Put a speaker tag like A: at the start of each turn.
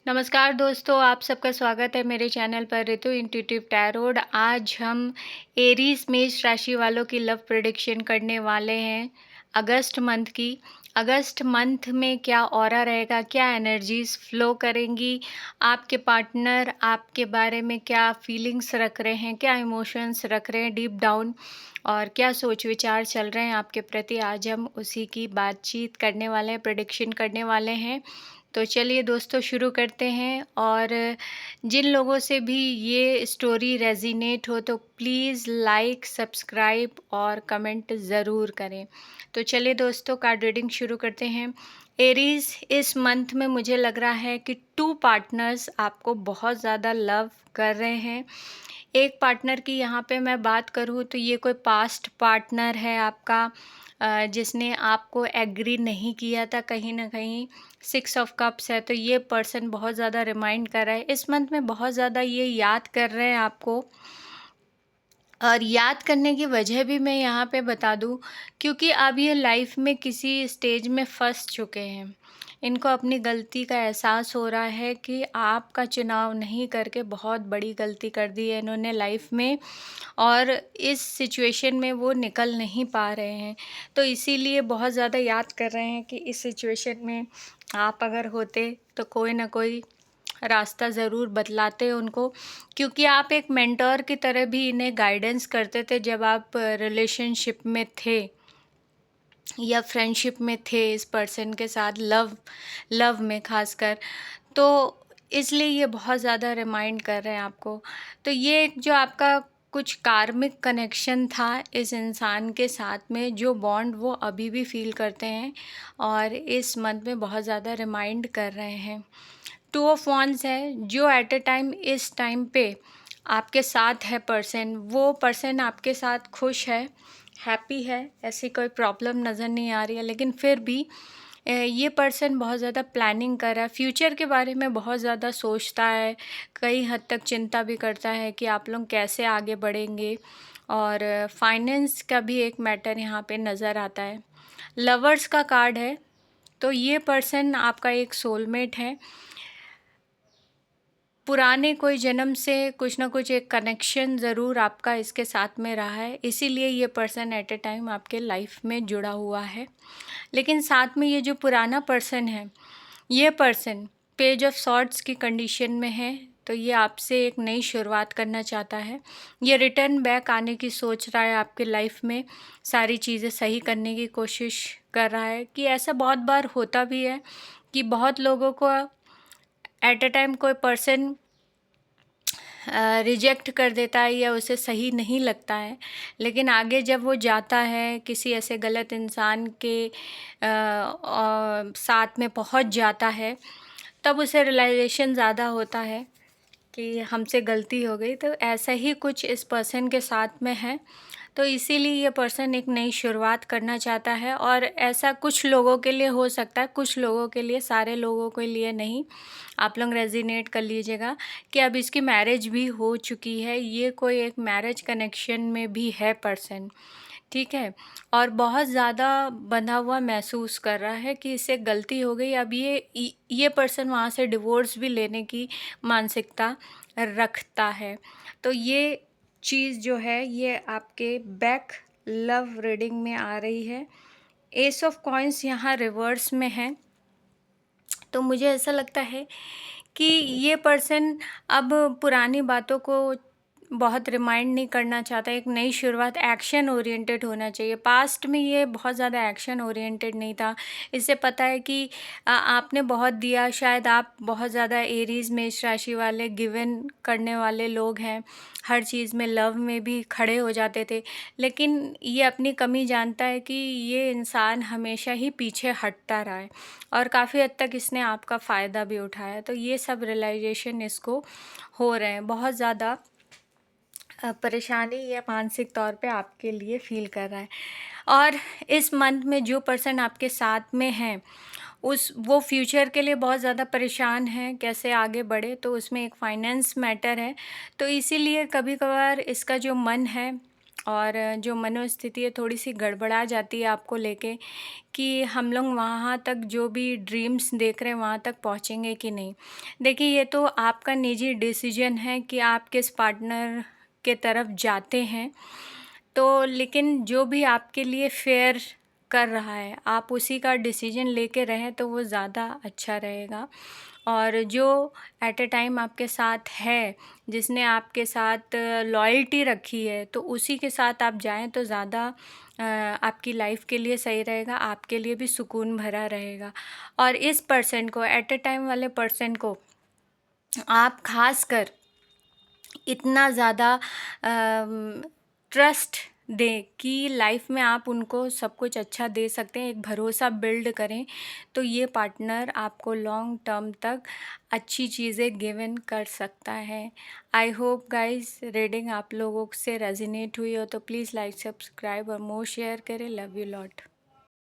A: नमस्कार दोस्तों, आप सबका स्वागत है मेरे चैनल पर ऋतु इंट्यूटिव टैरोट। आज हम एरीज मेष राशि वालों की लव प्रेडिक्शन करने वाले हैं अगस्त मंथ की। अगस्त मंथ में क्या ऑरा रहेगा, क्या एनर्जीज फ्लो करेंगी, आपके पार्टनर आपके बारे में क्या फीलिंग्स रख रहे हैं, क्या इमोशंस रख रहे हैं डीप डाउन, और क्या सोच विचार चल रहे हैं आपके प्रति, आज हम उसी की बातचीत करने वाले हैं, प्रेडिक्शन करने वाले हैं। तो चलिए दोस्तों शुरू करते हैं। और जिन लोगों से भी ये स्टोरी रेजिनेट हो तो प्लीज़ लाइक, सब्सक्राइब और कमेंट ज़रूर करें। तो चलिए दोस्तों कार्ड रीडिंग शुरू करते हैं। एरीज, इस मंथ में मुझे लग रहा है कि 2 पार्टनर्स आपको बहुत ज़्यादा लव कर रहे हैं। एक पार्टनर की यहाँ पे मैं बात करूँ तो ये कोई पास्ट पार्टनर है आपका, जिसने आपको एग्री नहीं किया था कहीं न कहीं। 6 ऑफ कप्स है तो ये पर्सन बहुत ज़्यादा रिमाइंड कर रहा है इस मंथ में, बहुत ज़्यादा ये याद कर रहे हैं आपको। और याद करने की वजह भी मैं यहाँ पे बता दूँ, क्योंकि अब ये लाइफ में किसी स्टेज में फंस चुके हैं। इनको अपनी गलती का एहसास हो रहा है कि आपका चुनाव नहीं करके बहुत बड़ी गलती कर दी है इन्होंने लाइफ में, और इस सिचुएशन में वो निकल नहीं पा रहे हैं। तो इसीलिए बहुत ज़्यादा याद कर रहे हैं कि इस सिचुएशन में आप अगर होते तो कोई ना कोई रास्ता ज़रूर बतलाते उनको, क्योंकि आप एक मेंटर की तरह भी इन्हें गाइडेंस करते थे जब आप रिलेशनशिप में थे या फ्रेंडशिप में थे इस पर्सन के साथ, लव में खासकर। तो इसलिए ये बहुत ज़्यादा रिमाइंड कर रहे हैं आपको। तो ये एक जो आपका कुछ कार्मिक कनेक्शन था इस इंसान के साथ में, जो बॉन्ड वो अभी भी फील करते हैं और इस मंथ में बहुत ज़्यादा रिमाइंड कर रहे हैं। 2 ऑफ वांड्स है, जो एट अ टाइम इस टाइम पे आपके साथ है पर्सन, वो पर्सन आपके साथ खुश है, हैप्पी है, ऐसी कोई प्रॉब्लम नज़र नहीं आ रही है। लेकिन फिर भी ये पर्सन बहुत ज़्यादा प्लानिंग कर रहा है, फ्यूचर के बारे में बहुत ज़्यादा सोचता है, कई हद तक चिंता भी करता है कि आप लोग कैसे आगे बढ़ेंगे। और फाइनेंस का भी एक मैटर यहाँ पे नज़र आता है। लवर्स का कार्ड है, तो ये पर्सन आपका एक सोलमेट है। पुराने कोई जन्म से कुछ ना कुछ एक कनेक्शन ज़रूर आपका इसके साथ में रहा है, इसीलिए ये पर्सन एट अ टाइम आपके लाइफ में जुड़ा हुआ है। लेकिन साथ में ये जो पुराना पर्सन है, ये पर्सन पेज ऑफ सॉर्ड्स की कंडीशन में है, तो ये आपसे एक नई शुरुआत करना चाहता है। ये रिटर्न बैक आने की सोच रहा है आपके लाइफ में, सारी चीज़ें सही करने की कोशिश कर रहा है। कि ऐसा बहुत बार होता भी है कि बहुत लोगों को एट अ टाइम कोई पर्सन रिजेक्ट कर देता है या उसे सही नहीं लगता है, लेकिन आगे जब वो जाता है किसी ऐसे गलत इंसान के साथ में पहुंच जाता है, तब उसे रियलाइजेशन ज़्यादा होता है कि हमसे गलती हो गई। तो ऐसा ही कुछ इस पर्सन के साथ में है, तो इसीलिए ये पर्सन एक नई शुरुआत करना चाहता है। और ऐसा कुछ लोगों के लिए हो सकता है, कुछ लोगों के लिए, सारे लोगों के लिए नहीं। आप लोग रेजिनेट कर लीजिएगा कि अब इसकी मैरिज भी हो चुकी है, ये कोई एक मैरिज कनेक्शन में भी है पर्सन, ठीक है। और बहुत ज़्यादा बंधा हुआ महसूस कर रहा है कि इससे गलती हो गई। अब ये पर्सन वहाँ से डिवोर्स भी लेने की मानसिकता रखता है। तो ये चीज़ जो है ये आपके बैक लव रीडिंग में आ रही है। एस ऑफ कॉइंस यहाँ रिवर्स में है, तो मुझे ऐसा लगता है कि ये पर्सन अब पुरानी बातों को बहुत रिमाइंड नहीं करना चाहता, एक नई शुरुआत, एक्शन ओरिएंटेड होना चाहिए। पास्ट में ये बहुत ज़्यादा एक्शन ओरिएंटेड नहीं था। इससे पता है कि आपने बहुत दिया, शायद आप बहुत ज़्यादा एरीज मेष राशि वाले गिवन करने वाले लोग हैं, हर चीज़ में लव में भी खड़े हो जाते थे। लेकिन ये अपनी कमी जानता है कि ये इंसान हमेशा ही पीछे हटता रहा है और काफ़ी हद तक इसने आपका फ़ायदा भी उठाया। तो ये सब रियलाइजेशन इसको हो रहे हैं, बहुत ज़्यादा परेशानी या मानसिक तौर पे आपके लिए फ़ील कर रहा है। और इस मंथ में जो पर्सन आपके साथ में है, वो फ्यूचर के लिए बहुत ज़्यादा परेशान है, कैसे आगे बढ़े। तो उसमें एक फाइनेंस मैटर है, तो इसीलिए कभी कभार इसका जो मन है और जो मनोस्थिति है थोड़ी-सी गड़बड़ा जाती है आपको लेके कि हम लोग वहाँ तक जो भी ड्रीम्स देख रहे हैं वहाँ तक पहुँचेंगे कि नहीं। देखिए ये तो आपका निजी डिसीजन है कि आप किस पार्टनर के तरफ जाते हैं। तो लेकिन जो भी आपके लिए फ़ेयर कर रहा है, आप उसी का डिसीजन लेके रहें तो वो ज़्यादा अच्छा रहेगा। और जो एट अ टाइम आपके साथ है, जिसने आपके साथ लॉयल्टी रखी है, तो उसी के साथ आप जाएँ तो ज़्यादा आपकी लाइफ़ के लिए सही रहेगा, आपके लिए भी सुकून भरा रहेगा। और इस पर्सन को एट अ टाइम वाले पर्सन को आप ख़ासकर इतना ज़्यादा ट्रस्ट दें कि लाइफ में आप उनको सब कुछ अच्छा दे सकते हैं, एक भरोसा बिल्ड करें, तो ये पार्टनर आपको लॉन्ग टर्म तक अच्छी चीज़ें गिवन कर सकता है। आई होप गाइस रीडिंग आप लोगों से रेजोनेट हुई हो तो प्लीज़ लाइक, सब्सक्राइब और मोर शेयर करें। Love you lot.